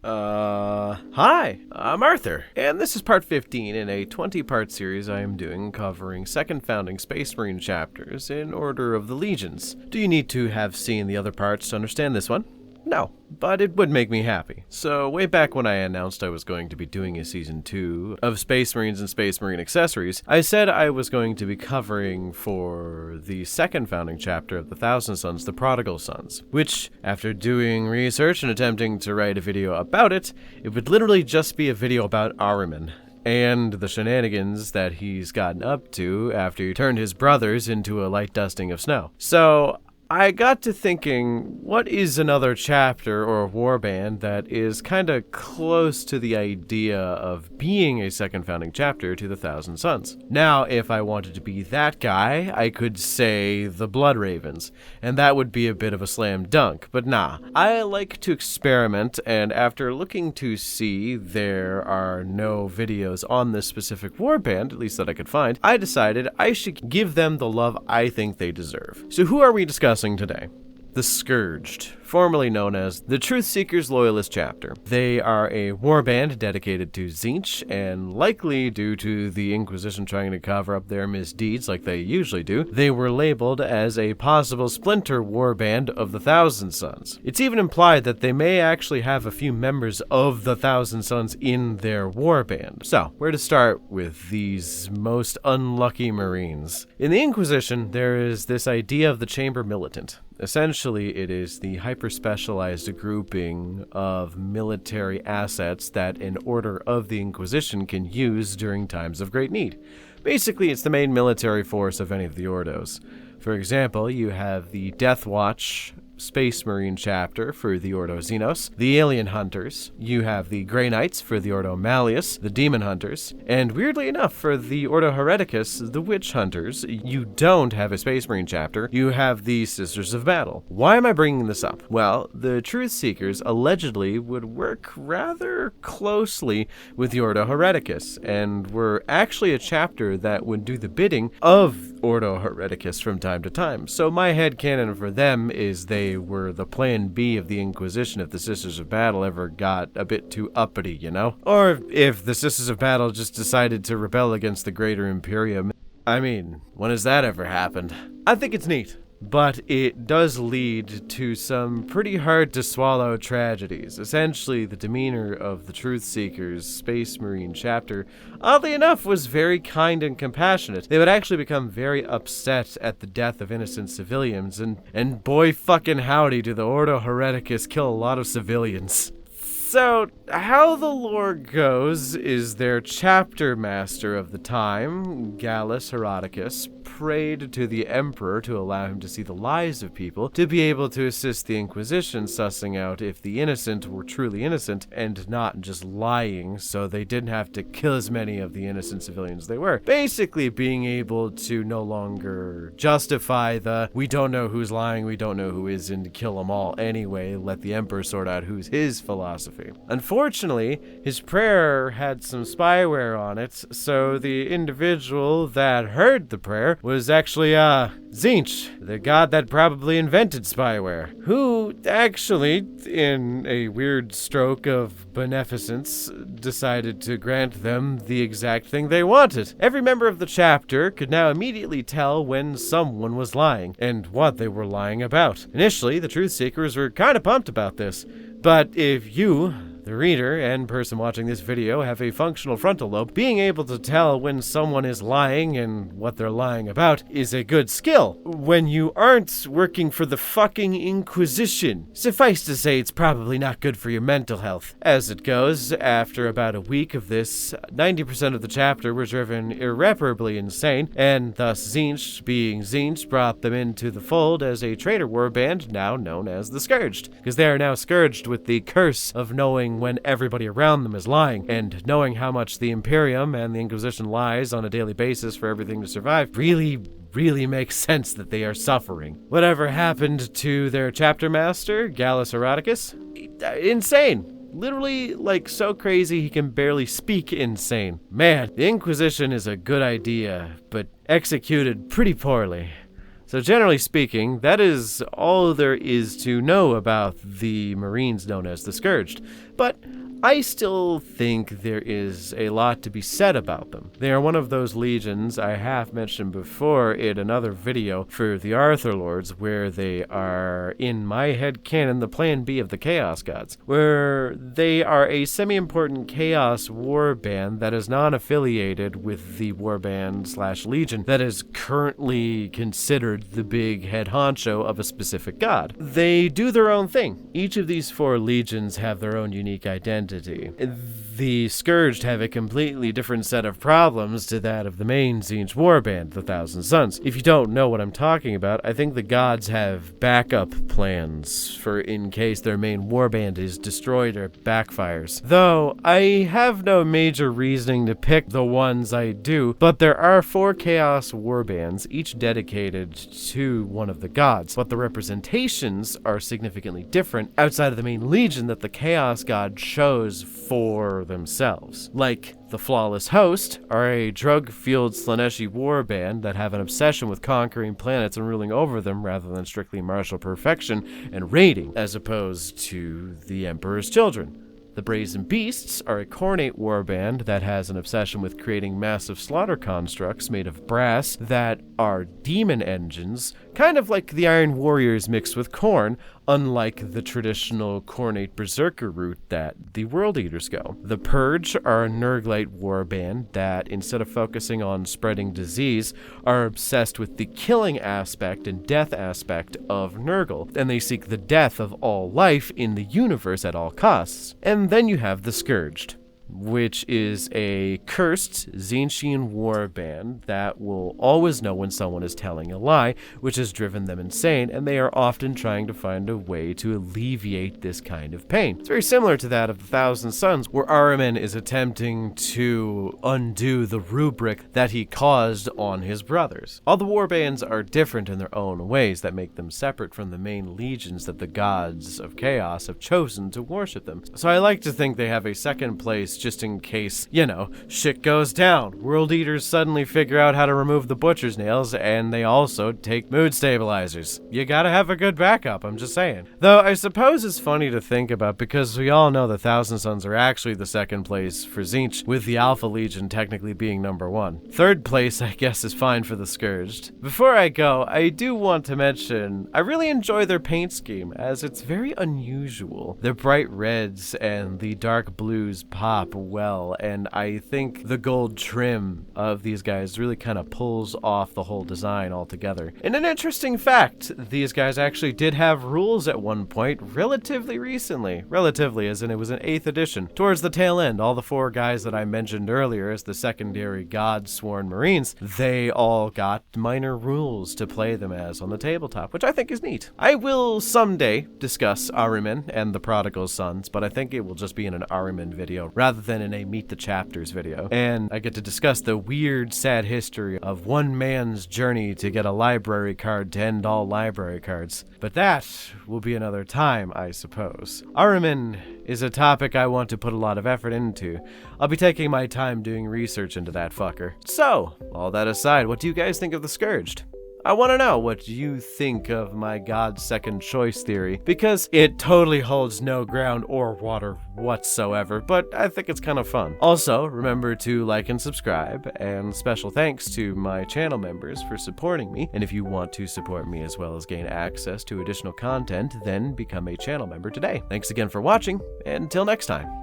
Hi, I'm Arthur, and this is part 15 in a 20-part series I am doing covering second founding Space Marine chapters in order of the legions. Do you need to have seen the other parts to understand this one? No, but it would make me happy. So way back when I announced I was going to be doing a season 2 of Space Marines and Space Marine accessories, I said I was going to be covering for the second founding chapter of the Thousand Sons, the Prodigal Sons, which, after doing research and attempting to write a video about it, it would literally just be a video about Ahriman and the shenanigans that he's gotten up to after he turned his brothers into a light dusting of snow. So I got to thinking, what is another chapter or warband that is kind of close to the idea of being a second founding chapter to the Thousand Sons? Now, if I wanted to be that guy, I could say the Blood Ravens, and that would be a bit of a slam dunk, but nah. I like to experiment, and after looking to see there are no videos on this specific warband, at least that I could find, I decided I should give them the love I think they deserve. So who are we discussing today? The Scourged, formerly known as the Truth Seekers Loyalist Chapter. They are a warband dedicated to Tzeentch, and likely due to the Inquisition trying to cover up their misdeeds like they usually do, they were labeled as a possible splinter warband of the Thousand Sons. It's even implied that they may actually have a few members of the Thousand Sons in their warband. So, where to start with these most unlucky Marines? In the Inquisition, there is this idea of the Chamber Militant. Essentially, it is the hyper-specialized grouping of military assets that an order of the Inquisition can use during times of great need. Basically, it's the main military force of any of the Ordos. For example, you have the Death Watch Space Marine chapter for the Ordo Xenos, the Alien Hunters, you have the Grey Knights for the Ordo Malleus, the Demon Hunters, and weirdly enough, for the Ordo Hereticus, the Witch Hunters, you don't have a Space Marine chapter, you have the Sisters of Battle. Why am I bringing this up? Well, the Truth Seekers allegedly would work rather closely with the Ordo Hereticus, and were actually a chapter that would do the bidding of Ordo Hereticus from time to time. So my headcanon for them is they were the plan B of the Inquisition if the Sisters of Battle ever got a bit too uppity, you know? Or if the Sisters of Battle just decided to rebel against the Greater Imperium. I mean, when has that ever happened? I think it's neat. But it does lead to some pretty hard to swallow tragedies. Essentially, the demeanor of the Truth Seekers Space Marine chapter, oddly enough, was very kind and compassionate. They would actually become very upset at the death of innocent civilians, and boy fucking howdy do the Ordo Hereticus kill a lot of civilians. So, how the lore goes is their chapter master of the time, Gallus Heroticus, prayed to the Emperor to allow him to see the lives of people, to be able to assist the Inquisition sussing out if the innocent were truly innocent and not just lying, so they didn't have to kill as many of the innocent civilians they were. Basically being able to no longer justify the, we don't know who's lying, we don't know who isn't, kill them all anyway, let the Emperor sort out who's his philosophy. Unfortunately, his prayer had some spyware on it, so the individual that heard the prayer was actually, Tzeentch, the god that probably invented spyware, who actually, in a weird stroke of beneficence, decided to grant them the exact thing they wanted. Every member of the chapter could now immediately tell when someone was lying, and what they were lying about. Initially, the Truth Seekers were kind of pumped about this, but if you, the reader and person watching this video, have a functional frontal lobe, being able to tell when someone is lying and what they're lying about is a good skill when you aren't working for the fucking Inquisition. Suffice to say, it's probably not good for your mental health. As it goes, after about a week of this, 90% of the chapter were driven irreparably insane, and thus Tzeentch, being Tzeentch, brought them into the fold as a traitor warband now known as the Scourged, because they are now scourged with the curse of knowing when everybody around them is lying, and knowing how much the Imperium and the Inquisition lies on a daily basis for everything to survive really makes sense that they are suffering. Whatever happened to their chapter master, Gallus Heroticus? Insane. Literally, like, so crazy he can barely speak insane. Man, the Inquisition is a good idea, but executed pretty poorly. So generally speaking, that is all there is to know about the Marines known as the Scourged. but I still think there is a lot to be said about them. They are one of those legions I have mentioned before in another video for the Arthur Lords, where they are, in my head canon, the plan B of the Chaos Gods, where they are a semi-important Chaos warband that is non-affiliated with the warband/legion that is currently considered the big head honcho of a specific god. They do their own thing. Each of these 4 legions have their own unique identity. The Scourged have a completely different set of problems to that of the main Tzeentch warband, the Thousand Sons. If you don't know what I'm talking about, I think the gods have backup plans for in case their main warband is destroyed or backfires. Though, I have no major reasoning to pick the ones I do, but there are 4 Chaos warbands, each dedicated to one of the gods, but the representations are significantly different outside of the main legion that the Chaos God chose for themselves. Like the Flawless Host are a drug-fueled Slaneshi warband that have an obsession with conquering planets and ruling over them rather than strictly martial perfection and raiding, as opposed to the Emperor's Children. The Brazen Beasts are a Khornate warband that has an obsession with creating massive slaughter constructs made of brass that are demon engines, kind of like the Iron Warriors mixed with Khorne, unlike the traditional Khornate Berserker route that the World Eaters go. The Purge are a Nurglite warband that, instead of focusing on spreading disease, are obsessed with the killing aspect and death aspect of Nurgle, and they seek the death of all life in the universe at all costs. And then you have the Scourged, which is a cursed Tzeentchian warband that will always know when someone is telling a lie, which has driven them insane, and they are often trying to find a way to alleviate this kind of pain. It's very similar to that of the Thousand Sons, where Ahriman is attempting to undo the rubric that he caused on his brothers. All the warbands are different in their own ways that make them separate from the main legions that the gods of chaos have chosen to worship them. So I like to think they have a second place just in case, shit goes down. World Eaters suddenly figure out how to remove the butcher's nails, and they also take mood stabilizers. You gotta have a good backup, I'm just saying. Though I suppose it's funny to think about because we all know the Thousand Sons are actually the second place for Tzeentch, with the Alpha Legion technically being number 1. Third place, I guess, is fine for the Scourged. Before I go, I do want to mention, I really enjoy their paint scheme, as it's very unusual. Their bright reds and the dark blues pop well, and I think the gold trim of these guys really kind of pulls off the whole design altogether. And an interesting fact, these guys actually did have rules at one point relatively recently. Relatively, as in it was an 8th edition. Towards the tail end, all the 4 guys that I mentioned earlier as the secondary god-sworn Marines, they all got minor rules to play them as on the tabletop, which I think is neat. I will someday discuss Ahriman and the Prodigal Sons, but I think it will just be in an Ahriman video rather than in a Meet the Chapters video. And I get to discuss the weird, sad history of one man's journey to get a library card to end all library cards. But that will be another time, I suppose. Ahriman is a topic I want to put a lot of effort into. I'll be taking my time doing research into that fucker. So, all that aside, what do you guys think of the Scourged? I want to know what you think of my God's second choice theory, because it totally holds no ground or water whatsoever, but I think it's kind of fun. Also, remember to like and subscribe, and special thanks to my channel members for supporting me, and if you want to support me as well as gain access to additional content, then become a channel member today. Thanks again for watching, and until next time.